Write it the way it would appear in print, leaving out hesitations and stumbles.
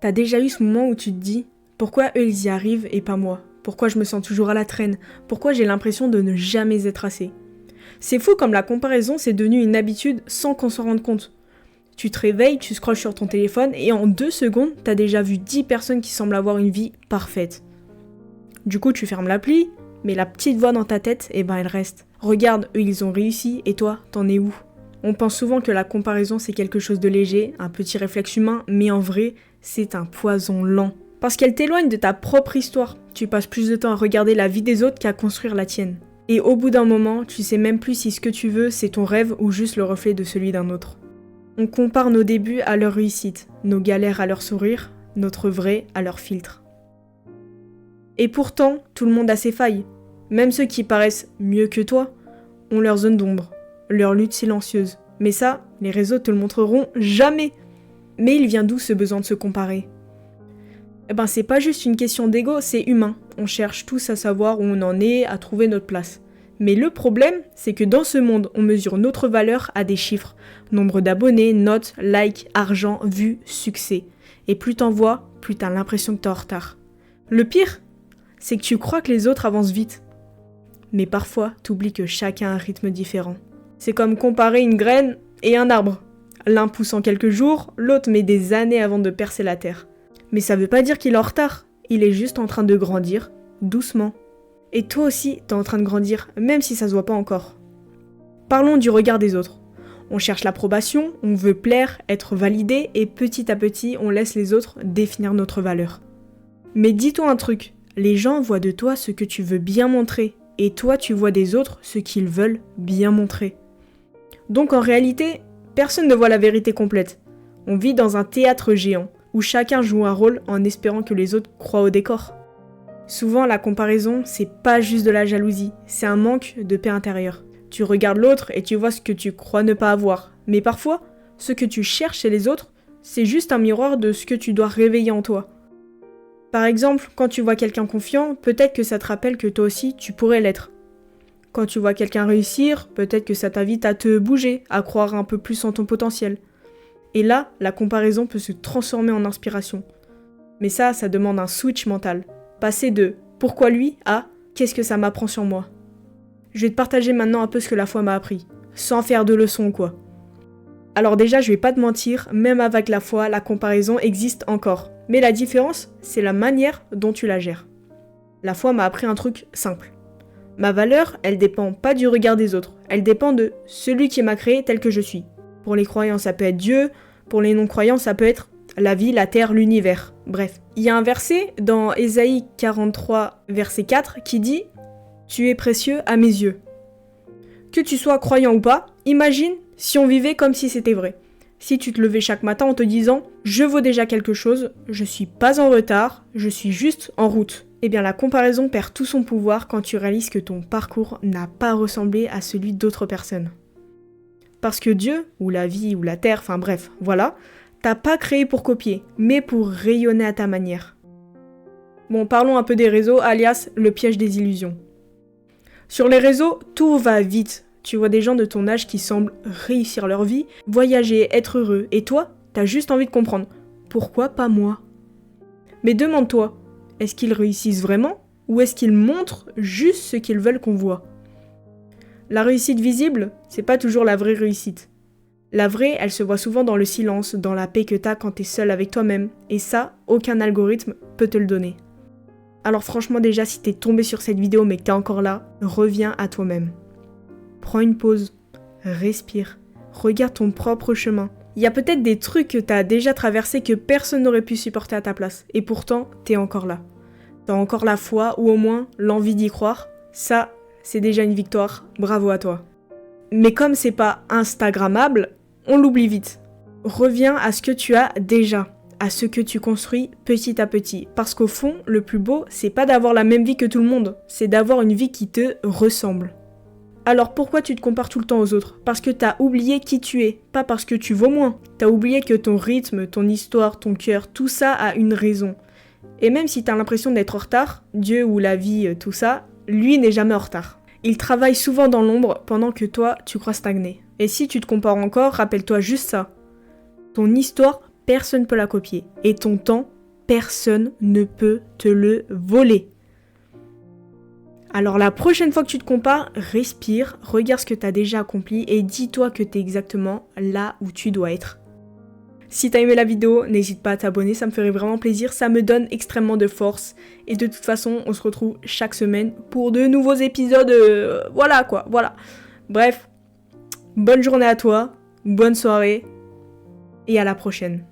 T'as déjà eu ce moment où tu te dis « Pourquoi eux ils y arrivent et pas moi ? Pourquoi je me sens toujours à la traîne ? Pourquoi j'ai l'impression de ne jamais être assez ?» C'est fou comme la comparaison c'est devenu une habitude sans qu'on s'en rende compte. Tu te réveilles, tu scrolles sur ton téléphone et en 2 secondes, t'as déjà vu 10 personnes qui semblent avoir une vie parfaite. Du coup, tu fermes l'appli, mais la petite voix dans ta tête, elle reste. Regarde, eux ils ont réussi et toi, t'en es où ? On pense souvent que la comparaison c'est quelque chose de léger, un petit réflexe humain, mais en vrai, c'est un poison lent. Parce qu'elle t'éloigne de ta propre histoire. Tu passes plus de temps à regarder la vie des autres qu'à construire la tienne. Et au bout d'un moment, tu sais même plus si ce que tu veux c'est ton rêve ou juste le reflet de celui d'un autre. On compare nos débuts à leur réussite, nos galères à leur sourire, notre vrai à leur filtre. Et pourtant, tout le monde a ses failles. Même ceux qui paraissent mieux que toi ont leur zone d'ombre, leur lutte silencieuse. Mais ça, les réseaux te le montreront jamais. Mais il vient d'où ce besoin de se comparer ? C'est pas juste une question d'ego, c'est humain. On cherche tous à savoir où on en est, à trouver notre place. Mais le problème, c'est que dans ce monde, on mesure notre valeur à des chiffres. Nombre d'abonnés, notes, likes, argent, vues, succès. Et plus t'en vois, plus t'as l'impression que t'es en retard. Le pire, c'est que tu crois que les autres avancent vite. Mais parfois, t'oublies que chacun a un rythme différent. C'est comme comparer une graine et un arbre. L'un pousse en quelques jours, l'autre met des années avant de percer la terre. Mais ça veut pas dire qu'il est en retard, il est juste en train de grandir, doucement. Et toi aussi, t'es en train de grandir, même si ça se voit pas encore. Parlons du regard des autres. On cherche l'approbation, on veut plaire, être validé, et petit à petit, on laisse les autres définir notre valeur. Mais dis-toi un truc, les gens voient de toi ce que tu veux bien montrer, et toi tu vois des autres ce qu'ils veulent bien montrer. Donc en réalité, personne ne voit la vérité complète. On vit dans un théâtre géant, où chacun joue un rôle en espérant que les autres croient au décor. Souvent, la comparaison, c'est pas juste de la jalousie, c'est un manque de paix intérieure. Tu regardes l'autre et tu vois ce que tu crois ne pas avoir. Mais parfois, ce que tu cherches chez les autres, c'est juste un miroir de ce que tu dois réveiller en toi. Par exemple, quand tu vois quelqu'un confiant, peut-être que ça te rappelle que toi aussi, tu pourrais l'être. Quand tu vois quelqu'un réussir, peut-être que ça t'invite à te bouger, à croire un peu plus en ton potentiel. Et là, la comparaison peut se transformer en inspiration. Mais ça demande un switch mental. Passer de « pourquoi lui » à « qu'est-ce que ça m'apprend sur moi ?» Je vais te partager maintenant un peu ce que la foi m'a appris, sans faire de leçons quoi. Alors déjà, je vais pas te mentir, même avec la foi, la comparaison existe encore. Mais la différence, c'est la manière dont tu la gères. La foi m'a appris un truc simple. Ma valeur, elle dépend pas du regard des autres, elle dépend de celui qui m'a créé tel que je suis. Pour les croyants, ça peut être Dieu, pour les non-croyants, ça peut être la vie, la terre, l'univers. Bref. Il y a un verset dans Ésaïe 43, verset 4, qui dit « Tu es précieux à mes yeux ». Que tu sois croyant ou pas, imagine si on vivait comme si c'était vrai. Si tu te levais chaque matin en te disant « Je vaux déjà quelque chose, je suis pas en retard, je suis juste en route ». Eh bien la comparaison perd tout son pouvoir quand tu réalises que ton parcours n'a pas ressemblé à celui d'autres personnes. Parce que Dieu, ou la vie, ou la terre, enfin bref, voilà, t'as pas créé pour copier, mais pour rayonner à ta manière. Bon, parlons un peu des réseaux, alias le piège des illusions. Sur les réseaux, tout va vite. Tu vois des gens de ton âge qui semblent réussir leur vie, voyager, être heureux, et toi, t'as juste envie de comprendre. Pourquoi pas moi ? Mais demande-toi, est-ce qu'ils réussissent vraiment, ou est-ce qu'ils montrent juste ce qu'ils veulent qu'on voit ? La réussite visible, c'est pas toujours la vraie réussite. La vraie, elle se voit souvent dans le silence, dans la paix que t'as quand t'es seul avec toi-même, et ça, aucun algorithme peut te le donner. Alors franchement déjà, si t'es tombé sur cette vidéo mais que t'es encore là, reviens à toi-même. Prends une pause, respire, regarde ton propre chemin. Il y a peut-être des trucs que t'as déjà traversés que personne n'aurait pu supporter à ta place, et pourtant, t'es encore là. T'as encore la foi, ou au moins l'envie d'y croire. Ça, c'est déjà une victoire, bravo à toi. Mais comme c'est pas instagrammable, on l'oublie vite. Reviens à ce que tu as déjà, à ce que tu construis petit à petit. Parce qu'au fond, le plus beau, c'est pas d'avoir la même vie que tout le monde, c'est d'avoir une vie qui te ressemble. Alors pourquoi tu te compares tout le temps aux autres ? Parce que t'as oublié qui tu es, pas parce que tu vaux moins. T'as oublié que ton rythme, ton histoire, ton cœur, tout ça a une raison. Et même si t'as l'impression d'être en retard, Dieu ou la vie, tout ça, lui n'est jamais en retard. Il travaille souvent dans l'ombre pendant que toi, tu crois stagner. Et si tu te compares encore, rappelle-toi juste ça. Ton histoire personne ne peut la copier. Et ton temps, personne ne peut te le voler. Alors la prochaine fois que tu te compares, respire, regarde ce que tu as déjà accompli et dis-toi que tu es exactement là où tu dois être. Si t'as aimé la vidéo, n'hésite pas à t'abonner, ça me ferait vraiment plaisir, ça me donne extrêmement de force. Et de toute façon, on se retrouve chaque semaine pour de nouveaux épisodes, voilà. Bref, bonne journée à toi, bonne soirée, et à la prochaine.